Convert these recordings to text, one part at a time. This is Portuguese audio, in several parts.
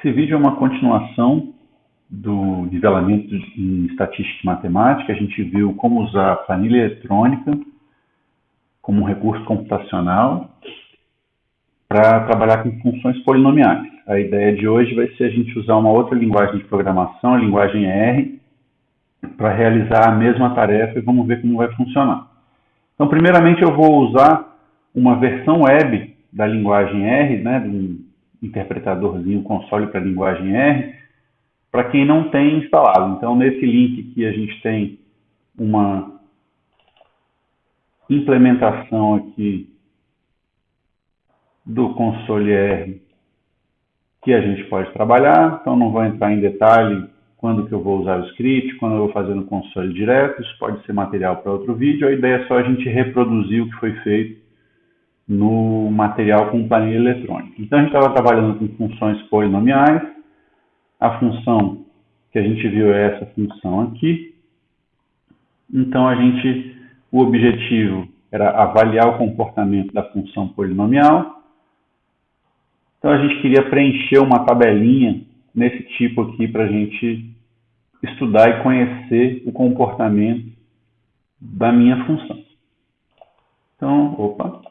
Esse vídeo é uma continuação do nivelamento em estatística e matemática. A gente viu como usar a planilha eletrônica como um recurso computacional para trabalhar com funções polinomiais. A ideia de hoje vai ser a gente usar uma outra linguagem de programação, a linguagem R, para realizar a mesma tarefa e vamos ver como vai funcionar. Então, primeiramente, eu vou usar uma versão web da linguagem R, né, de um interpretadorzinho console para a linguagem R, para quem não tem instalado. Então, nesse link aqui a gente tem uma implementação aqui do console R que a gente pode trabalhar. Então, não vou entrar em detalhe quando que eu vou usar o script, quando eu vou fazer no console direto. Isso pode ser material para outro vídeo. A ideia é só a gente reproduzir o que foi feito no material com planilha eletrônica. Então, a gente estava trabalhando com funções polinomiais. A função que a gente viu é essa função aqui. Então, o objetivo era avaliar o comportamento da função polinomial. Então, a gente queria preencher uma tabelinha nesse tipo aqui para a gente estudar e conhecer o comportamento da minha função. Então,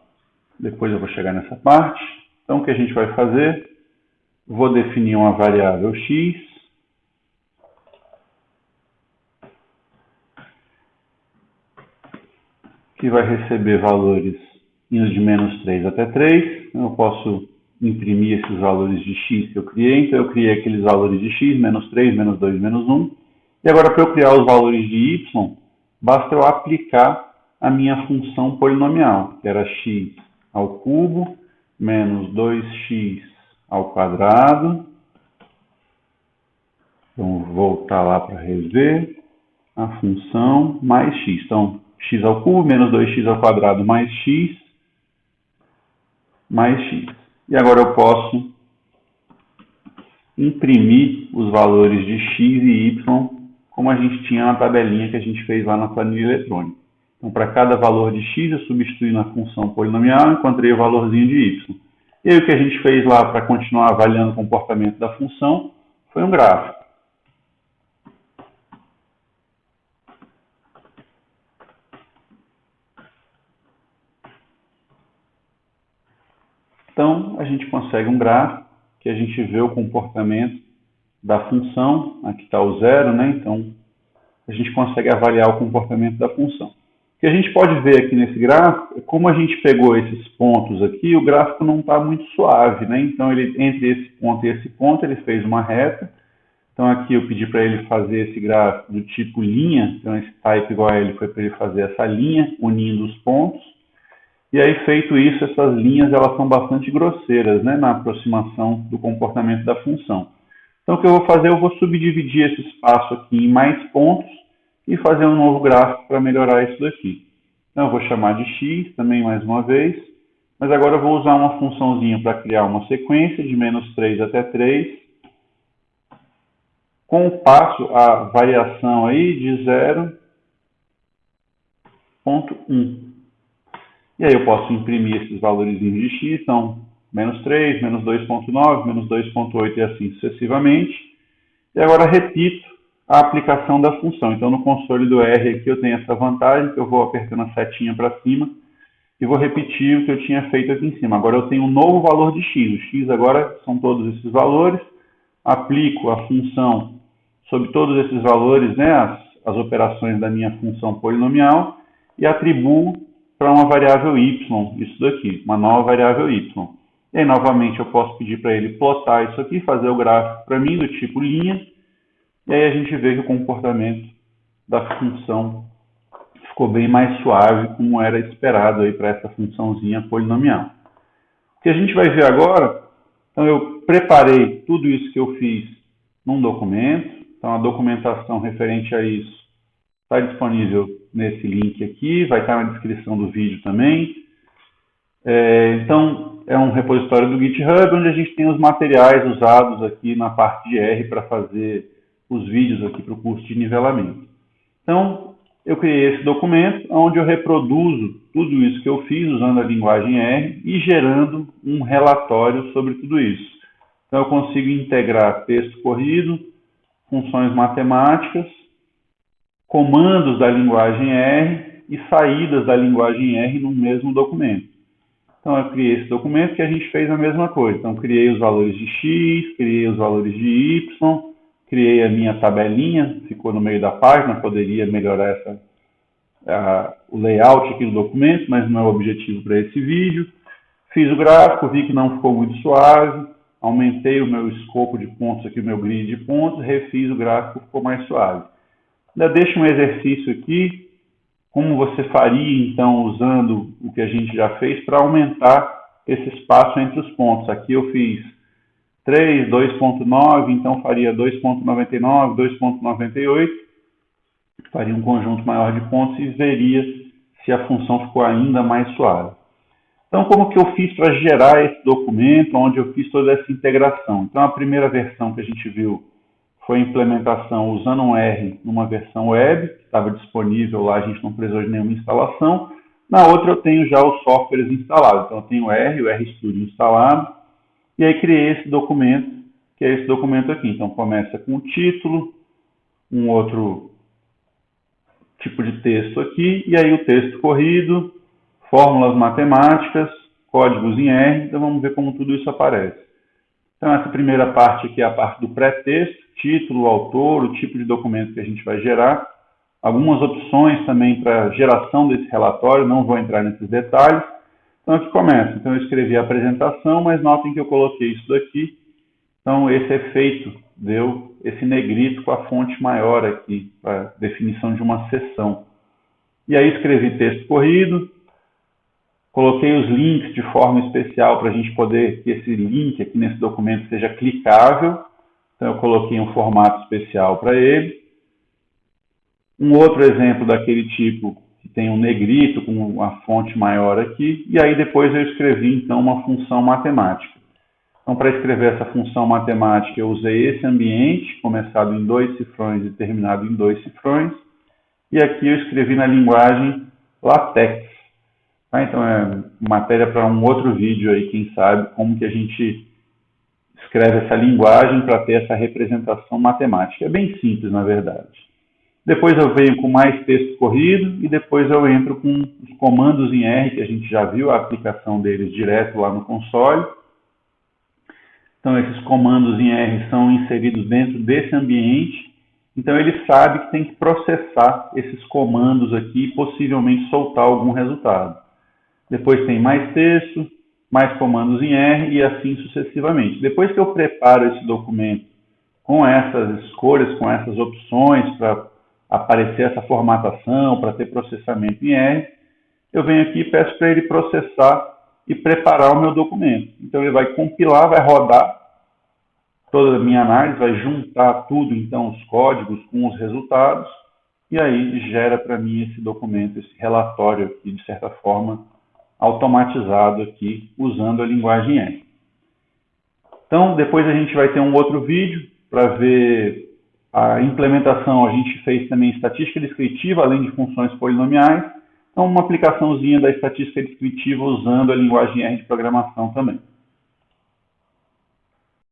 depois eu vou chegar nessa parte. Então, o que a gente vai fazer? Vou definir uma variável x, que vai receber valores indo de -3 até 3. Eu posso imprimir esses valores de x que eu criei. Então, eu criei aqueles valores de x, -3, -2, -1. E agora, para eu criar os valores de y, basta eu aplicar a minha função polinomial, que era x ao cubo menos 2x ao quadrado. Então, vou voltar lá para rever a função mais x. Então, x ao cubo menos 2x ao quadrado mais x. E agora eu posso imprimir os valores de x e y, como a gente tinha na tabelinha que a gente fez lá na planilha eletrônica. Então, para cada valor de x, eu substituí na função polinomial e encontrei o valorzinho de y. E aí, o que a gente fez lá para continuar avaliando o comportamento da função foi um gráfico. Então, a gente consegue um gráfico que a gente vê o comportamento da função. Aqui está o zero, né? Então, a gente consegue avaliar o comportamento da função. O que a gente pode ver aqui nesse gráfico é como a gente pegou esses pontos aqui, o gráfico não está muito suave, né? Então, entre esse ponto e esse ponto, ele fez uma reta. Então, aqui eu pedi para ele fazer esse gráfico do tipo linha. Então, esse type igual a ele foi para ele fazer essa linha, unindo os pontos. E aí, feito isso, essas linhas elas são bastante grosseiras, né, na aproximação do comportamento da função. Então, o que eu vou fazer? Eu vou subdividir esse espaço aqui em mais pontos e fazer um novo gráfico para melhorar isso daqui. Então, eu vou chamar de x também mais uma vez, mas agora eu vou usar uma funçãozinha para criar uma sequência de -3 até 3, com o passo, a variação aí de 0,1. E aí eu posso imprimir esses valores de x, então -3, -2,9, -2,8 e assim sucessivamente. E agora repito a aplicação da função. Então no console do R aqui eu tenho essa vantagem, que eu vou apertando a setinha para cima e vou repetir o que eu tinha feito aqui em cima. Agora eu tenho um novo valor de x. O x agora são todos esses valores. Aplico a função sobre todos esses valores, né, as operações da minha função polinomial e atribuo para uma variável y, isso daqui, uma nova variável y. E aí, novamente, eu posso pedir para ele plotar isso aqui, fazer o gráfico para mim do tipo linha, e aí a gente vê que o comportamento da função ficou bem mais suave, como era esperado aí para essa funçãozinha polinomial. O que a gente vai ver agora, então eu preparei tudo isso que eu fiz num documento, então a documentação referente a isso está disponível nesse link aqui, vai estar na descrição do vídeo também. Então, é um repositório do GitHub, onde a gente tem os materiais usados aqui na parte de R para fazer os vídeos aqui para o curso de nivelamento. Então, eu criei esse documento, onde eu reproduzo tudo isso que eu fiz usando a linguagem R e gerando um relatório sobre tudo isso. Então, eu consigo integrar texto corrido, funções matemáticas, comandos da linguagem R e saídas da linguagem R no mesmo documento. Então, eu criei esse documento que a gente fez a mesma coisa. Então, criei os valores de X, criei os valores de Y, criei a minha tabelinha, ficou no meio da página, poderia melhorar o layout aqui do documento, mas não é o objetivo para esse vídeo. Fiz o gráfico, vi que não ficou muito suave, aumentei o meu escopo de pontos aqui, o meu grid de pontos, refiz o gráfico, ficou mais suave. Ainda deixo um exercício aqui, como você faria, então, usando o que a gente já fez para aumentar esse espaço entre os pontos. Aqui eu fiz 3, 2.9, então faria 2.99, 2.98, faria um conjunto maior de pontos e veria se a função ficou ainda mais suave. Então, como que eu fiz para gerar esse documento, onde eu fiz toda essa integração? Então, a primeira versão que a gente viu foi a implementação usando um R numa versão web, que estava disponível lá, a gente não precisou de nenhuma instalação. Na outra eu tenho já os softwares instalados, então eu tenho o RStudio instalado, e aí criei esse documento, que é esse documento aqui. Então começa com o título, um outro tipo de texto aqui, e aí o texto corrido, fórmulas matemáticas, códigos em R, então vamos ver como tudo isso aparece. Então essa primeira parte aqui é a parte do pré-texto, título, autor, o tipo de documento que a gente vai gerar, algumas opções também para geração desse relatório, não vou entrar nesses detalhes. Então aqui começa, então eu escrevi a apresentação, mas notem que eu coloquei isso daqui, então esse efeito deu esse negrito com a fonte maior aqui, para definição de uma seção. E aí escrevi texto corrido, coloquei os links de forma especial para a gente poder que esse link aqui nesse documento seja clicável. Então eu coloquei um formato especial para ele. Um outro exemplo daquele tipo que tem um negrito com uma fonte maior aqui. E aí depois eu escrevi então uma função matemática. Então para escrever essa função matemática eu usei esse ambiente, começado em 2 cifrões e terminado em 2 cifrões. E aqui eu escrevi na linguagem LaTeX. Então é matéria para um outro vídeo aí, quem sabe, como que a gente escreve essa linguagem para ter essa representação matemática. É bem simples, na verdade. Depois eu venho com mais texto corrido e depois eu entro com os comandos em R, que a gente já viu a aplicação deles direto lá no console. Então esses comandos em R são inseridos dentro desse ambiente. Então ele sabe que tem que processar esses comandos aqui e possivelmente soltar algum resultado. Depois tem mais texto, mais comandos em R e assim sucessivamente. Depois que eu preparo esse documento com essas escolhas, com essas opções para aparecer essa formatação, para ter processamento em R, eu venho aqui e peço para ele processar e preparar o meu documento. Então ele vai compilar, vai rodar toda a minha análise, vai juntar tudo, então, os códigos com os resultados, e aí gera para mim esse documento, esse relatório aqui, de certa forma, automatizado aqui, usando a linguagem R. Então, depois a gente vai ter um outro vídeo para ver a implementação. A gente fez também estatística descritiva, além de funções polinomiais. Então, uma aplicaçãozinha da estatística descritiva usando a linguagem R de programação também.